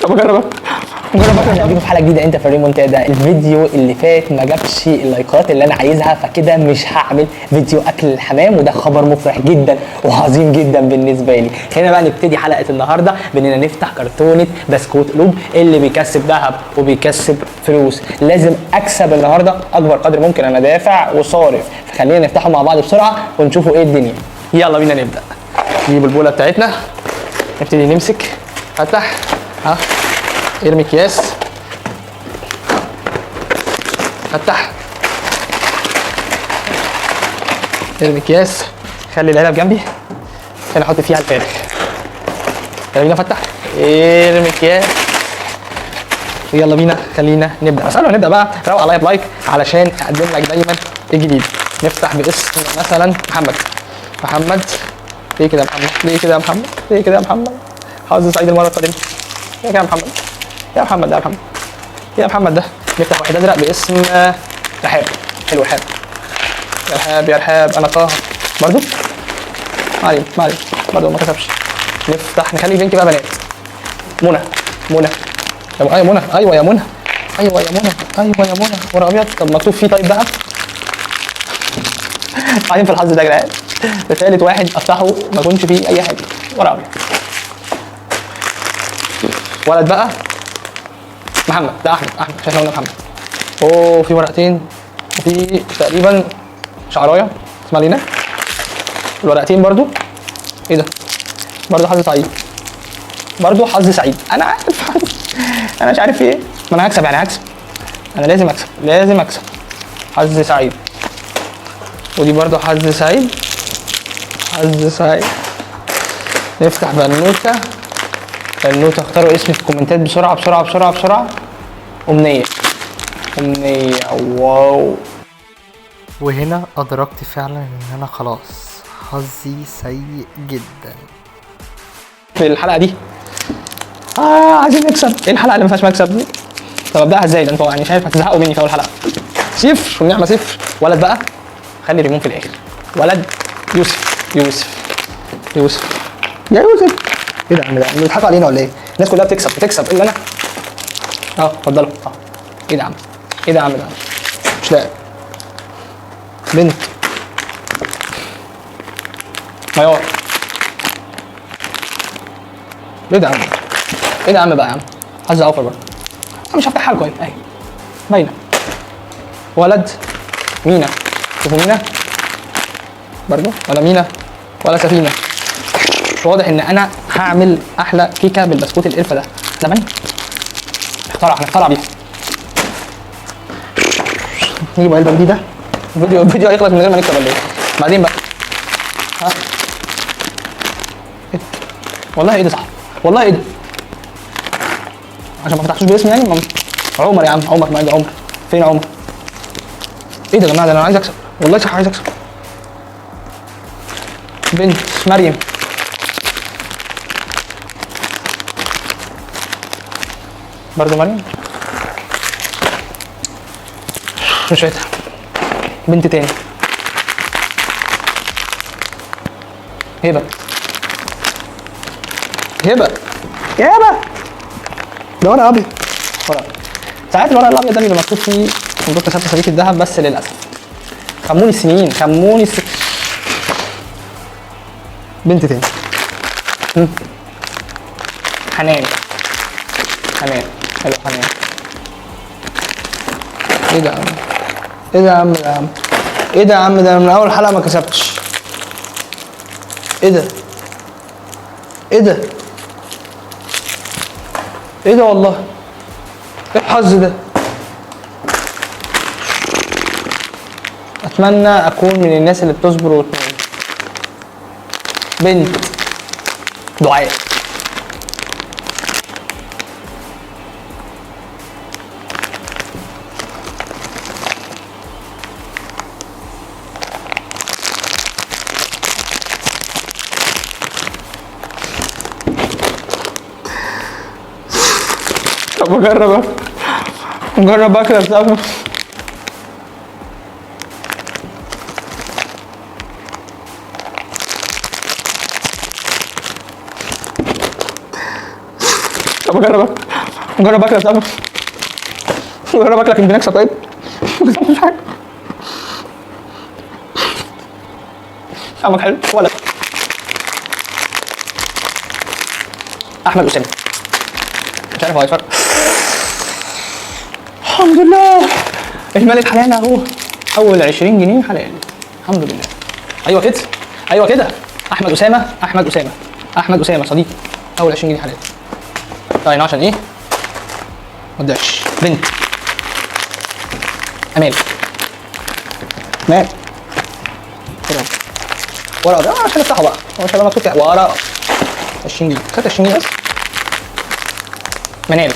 طب جرب اديكم في حلقه جديده. انت في الريمونتادا. الفيديو اللي فات ما جابش اللايكات اللي انا عايزها، فكده مش هعمل فيديو اكل الحمام، وده خبر مفرح جدا وعظيم جدا بالنسبه لي. خلينا بقى نبتدي حلقه النهارده باننا نفتح كرتونه بسكوت قلوب اللي بيكسب ذهب وبيكسب فلوس. لازم اكسب النهارده اكبر قدر ممكن، انا دافع وصارف، فخلينا نفتحه مع بعض بسرعه ونشوفوا ايه الدنيا. يلا بينا نبدا. نجيب البوله بتاعتنا، نبتدي نمسك، فتح، ها، ارمي اكياس، فتح، ارمي اكياس، خلي العلب جنبي عشان احط فيها الفارغ. يلا بينا فتح، ارمي اكياس، يلا بينا خلينا نبدا. بس قبل ما نبدا بقى روق عليا بلايك علشان اقدم لك دايما الجديد. نفتح باسم مثلا محمد. ليه كده يا محمد؟ ليه كده يا محمد؟ ليه كده يا محمد؟ حظ سعيد المره القادمه. ليه كده يا محمد؟ يا محمد ده يا محمد، يا محمد ده. نفتح واحد ازرق باسم رحاب. حلو رحاب، يا رحاب يا رحاب. انا طه برضو، ما علينا برضو ما كسبش. نفتح، نخلي بنتي بقى بنات. منى ايوه منى، ايوه يا منى، ايوه يا منى، ايوه يا منى. ورا ابيض. طب مكتوب فيه طيب بقى. قاعدين في الحظ ده يا جدعان. ده ثالث واحد افتحه ما كنش فيه اي حاجه. ورا ابيض. ولد بقى محمد. ده احمد عشان احنا قلنا محمد. اوه في ورقتين وفي تقريبا شعرايه اسمها لينا. الورقتين برضو ايه ده؟ برضو حظ سعيد، برضو حظ سعيد. انا عارف انا مش عارف في ايه. ما انا هكسب يعني، هكسب انا، لازم اكسب. حظ سعيد. ودي برضو حظ سعيد، حظ سعيد. نفتح بنوته. اختاروا اسمي في الكومنتات بسرعه. أمنية. واو. وهنا أدركت فعلا إن أنا خلاص حظي سيء جدا في الحلقة دي عايزين نكسب. ايه الحلقة اللي ما فيهاش مكسب دي؟ طب ابدأها ازاي؟ ده انتوا يعني شايف هتزهقوا مني في أول حلقة. صفر والنعمة صفر. ولد بقى، خلي الريمون في الآخر. ولد يوسف يا يوسف. ايه ده يا عم؟ ده بيضحكوا علينا ولا ايه؟ الناس كلها بتكسب الا انا. اتفضلوا. ايه ده يا عم؟ ده مش لاعب. بنت ميار. ايه ده يا عم بقى يا عم؟ حظ اوفر بقى. انا مش هفتحها لكم اهي باينه. ولد مينا. شوفوا مينا برضو، ولا مينا ولا سفينه. واضح ان انا هعمل احلى كيكه بالبسكوت القرفه ده. زمان هنخترع بيها. نجيب علبه جديده. الفيديو هيخلص من غير ما نكسب ولا ايه؟ بعدين بقى. ها إيه؟ والله ايه ده صح؟ والله ايه ده؟ عشان ما فتحتوش باسمي يعني. عمر يا عم، عمر. ما عندي عمر. فين عمر؟ ايه ده يا جماعه؟ ده انا عايز اكسب والله، صح عايز اكسب. بنت مريم. برضه مريم. مش عايزها. بنت تاني. هبه. ده ورق ابيض. ساعات الورق الابيض ده بيبقى مكتوب فيه مبروك كسبت سبيكة الذهب، بس للاسف خموني السنين. بنت تاني. حنان. حلو حنان. ايه ده يا عم؟ ده من اول حلقه ما كسبتش. ايه ده والله؟ ايه الحظ ده؟ اتمنى اكون من الناس اللي بتصبر وتنام. بنت دعاء. طب نجرب اكل بتاعته. طب اجرب جرب اكلك طب، جرب اكلك يمكن اكسب. طيب مش حاجه. طعمك حلو ولا؟ احمد اسامه مش عارف هو هيفرق. الحمد لله الملك حلال اهو، اول 20 جنيه حلال الحمد لله. ايوه كده، ايوه كده. احمد اسامه، احمد اسامه، احمد اسامه صديقي، اول 20 جنيه حلال. طيب عشان ايه؟ ما تضيعش. بنت امال، مال ورقه ده عشان افتحه بقى، هو مش هيبقى مكتوب كده ورقه 20 جنيه، خدت 20 جنيه بس. منال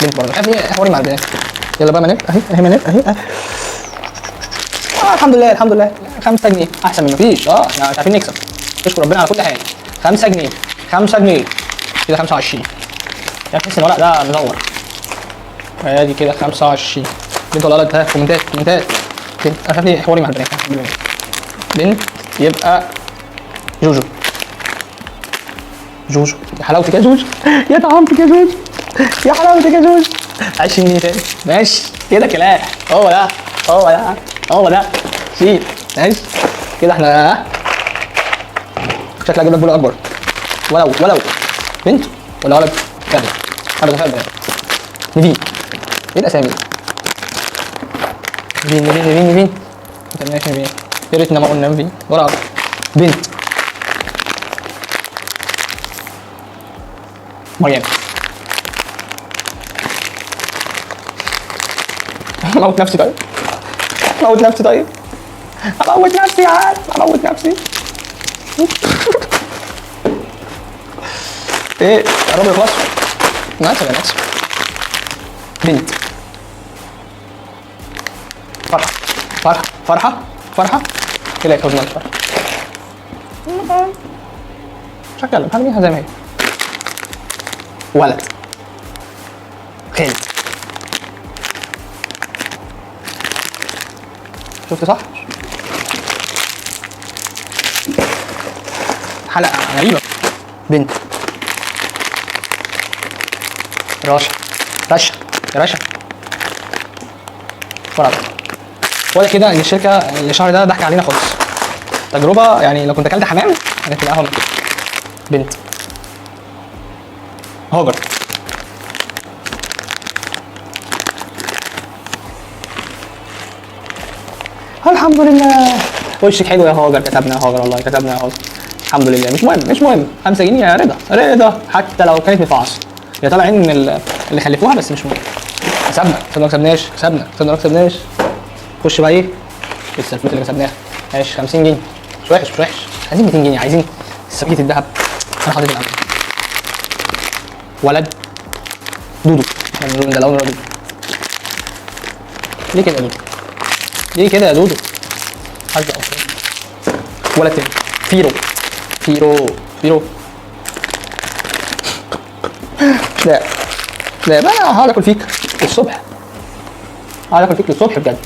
بنت برضه، مش عارف ايه حواري مع البنات. يلا بقى منال اهي، اهي منال اهي. الحمد لله الحمد لله. 5 جنيه احسن من مفيش. احنا مش عارفين نكسب، نشكر ربنا على كل حاجه. 5 جنيه 5 جنيه كده 25. يعني تحس ان الورق ده مدور. ادي كده 25. بنت ولا ولد؟ ها كومنتات كومنتات. بنت، انا مش عارف ايه حواري مع البنات. بنت يبقى جوجو. جوجو يا حلاوتك يا جوجو، يا طعمتك يا جوجو، يا حلاوتك يا جوجو. 20 جنيه تاني ماشي كده كلام. هو ده هو ده هو ده شيل ماشي كده. احنا شكلي اجيب لك بوله اكبر. ولو بنت ولا ولد؟ كده انا بتخيل بنات. نيفين، ايه الاسامي دي؟ نيفين انت ماشي نيفين، يا ريتنا ما قلنا نيفين ولا بنت. مريم. اموت نفسي طيب، اموت نفسي طيب، اموت نفسي يا عاد، اموت نفسي. ايه قرب يخلص. ناقص ولا ناقص؟ بنت فرحة فرحة فرحة فرحة كده يا كوزمان فرحة. مش هتكلم هرميها زي ما هي. ولد خالد. شفت صح؟ حلقة غريبة. بنت رشا، رشا يا رشا. بسرعة ولا كده ان الشركة الشهر ده ضحك علينا خالص. تجربة يعني لو كنت اكلت حمام كانت تبقى اهون. بنت هاجر. الحمد لله وشك حلو يا هاجر. كتبنا يا هاجر والله، كتبنا يا هاجر. الحمد لله. مش مهم مش مهم. 5 جنيه يا رضا، رضا حتى لو كانت مفعصة. هي طالع عين اللي خلفوها بس مش مهم. كسبنا ما كسبناش، كسبنا ما كسبناش. خش بقى ايه؟ لسه الفلوس اللي كسبناها ماشي. 50 جنيه مش وحش مش وحش. عايزين 200 جنيه، عايزين سبيكة الذهب. انا حاطط الأمر. ولد دودو، ده لون دودو. ليه كده يا دودو؟ ليه كده يا دودو؟ حاجة ولد تاني فيرو. فيرو لا لا بقى، انا هقعد اكل فيك الصبح، هقعد اكل فيك للصبح بجد.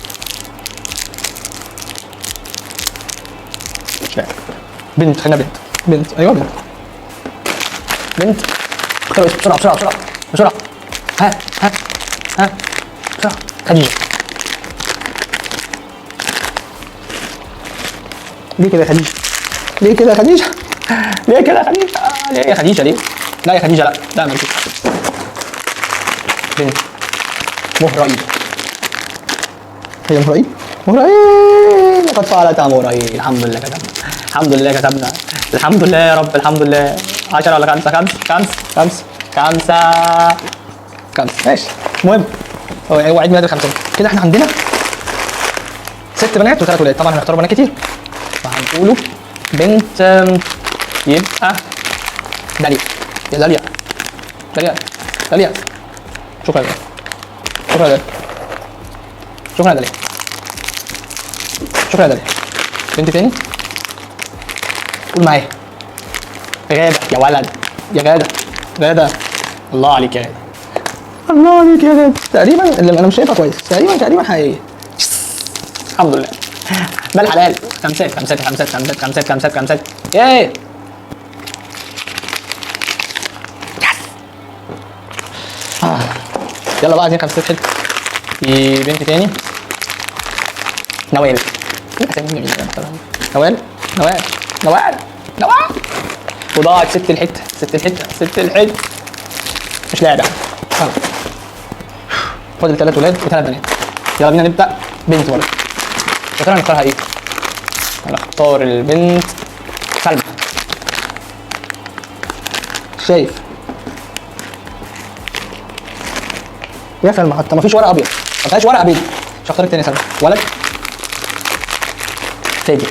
لا بنت، خلينا بنت ايوه بنت. بسرعة ها بسرعة. خديجة. ليه كده يا خديجة؟ ليه كده يا خديجة؟ ليه كده يا خديجة؟ ليه يا خديجة ليه؟ لا يا خديجة لا ما فيش. بنت مهرائيل. هي مهرائيل لقد فعلتها مهرائيل. الحمد لله كتبنا، الحمد لله كتبنا، الحمد لله يا رب الحمد لله. 10 ولا 5 ماشي. المهم هو عيد ميلاد الخمسة كده. احنا عندنا 6 بنات و3 ولاد. طبعا هنختار بنات كتير فهنقوله بنت يبقى داليا. يا داليا شكرا يا داليا. بنت تاني قول معايا. غادة يا ولد، يا غادة. الله عليك يا غادة. تقريبا اللي انا مش شايفها كويس. تقريبا حقيقية. الحمد لله. ده الحلال. خمسات. ايه يلا بقى عايزين 5 حته. في بنت تاني نوال. ايه اسامي جميله نوال نوال نوال نوال. وضاعت 6 الحته 6 الحته 6 الحته. مش لاعب يعني. خلاص فاضل 3 ولاد و3 بنات. يلا بينا نبدا بنت برضه. يا ترى هنختارها ايه؟ هنختار البنت سلمى. شايف يا سلمى حتى مفيش ورقه ابيض، ما فيهاش ورقه بيض. مش هختار التاني يا سلمى. ولد فاجر.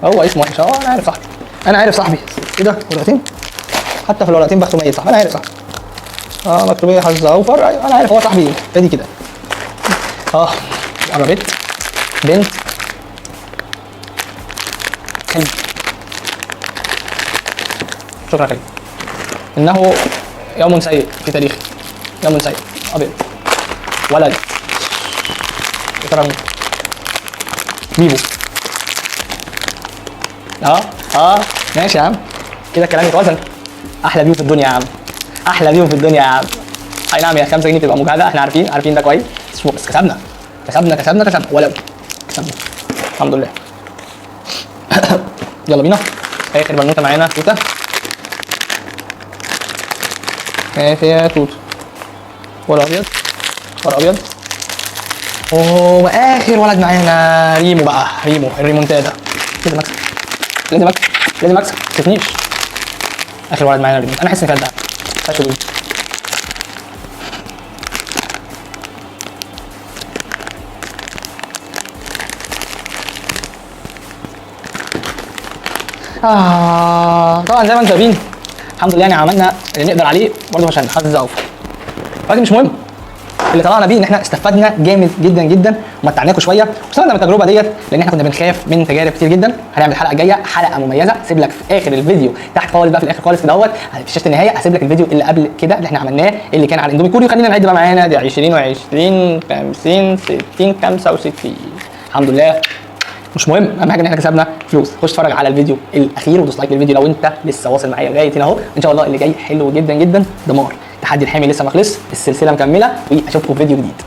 هو اسمه وحش. انا عارف صاحبي، انا عارف صاحبي. ايه ده ورقتين؟ حتى في الورقتين بخته ميت. صاحبي انا عارف صاحبي. مكتوب ايه؟ حظ اوفر. ايوه انا عارف هو صاحبي فادي كده. قربت بنت خليل. شكرا خليل. انه يوم سيء في تاريخي. يوم سيء. ابيض. ولد يا ترى مين؟ بيبو. ماشي يا عم كده الكلام يتوزن. احلى بيبو في الدنيا يا عم، احلى بيبو في الدنيا يا عم. اي نعم، يا 5 جنيه تبقى مجهده، احنا عارفين ده كويس. بس كسبنا ولو كسبنا الحمد لله. يلا بينا اخر بنوته معانا توته. ماشي يا توته. ورق ابيض ورق ابيض. واخر ولد معانا ريمو بقى. ريمو الريمونتادا. لازم اكسب لازم اكسب لازم اكسب. ما تسيبنيش. اخر ولد معانا ريمو. انا حاسس ان فات ده فاشل دي. طبعا زي ما انتم شايفين الحمد لله يعني عملنا اللي نقدر عليه برضه عشان حظ اوفر، ولكن مش مهم. اللي طلعنا بيه ان احنا استفدنا جامد جدا جدا ومتعناكم شويه واستفدنا من التجربه ديت، لان احنا كنا بنخاف من تجارب كتير جدا. هنعمل الحلقه الجايه حلقه مميزه. هسيب لك في اخر الفيديو تحت خالص بقى، في الاخر خالص كده اهوت في شاشه النهايه هسيب لك الفيديو اللي قبل كده اللي احنا عملناه اللي كان على الاندومي كوري. وخلينا نعد بقى معانا دي 20 و20 50 60 65. الحمد لله مش مهم، اهم حاجه ان احنا كسبنا فلوس. خش اتفرج على الفيديو الاخير ودوس لايك للفيديو لو انت لسه واصل معايا لغايه هنا اهو. ان شاء الله اللي جاي حلو جدا جدا. دمار. تحدي الحامي لسه ما خلصش، السلسله مكمله، واشوفكم في فيديو جديد.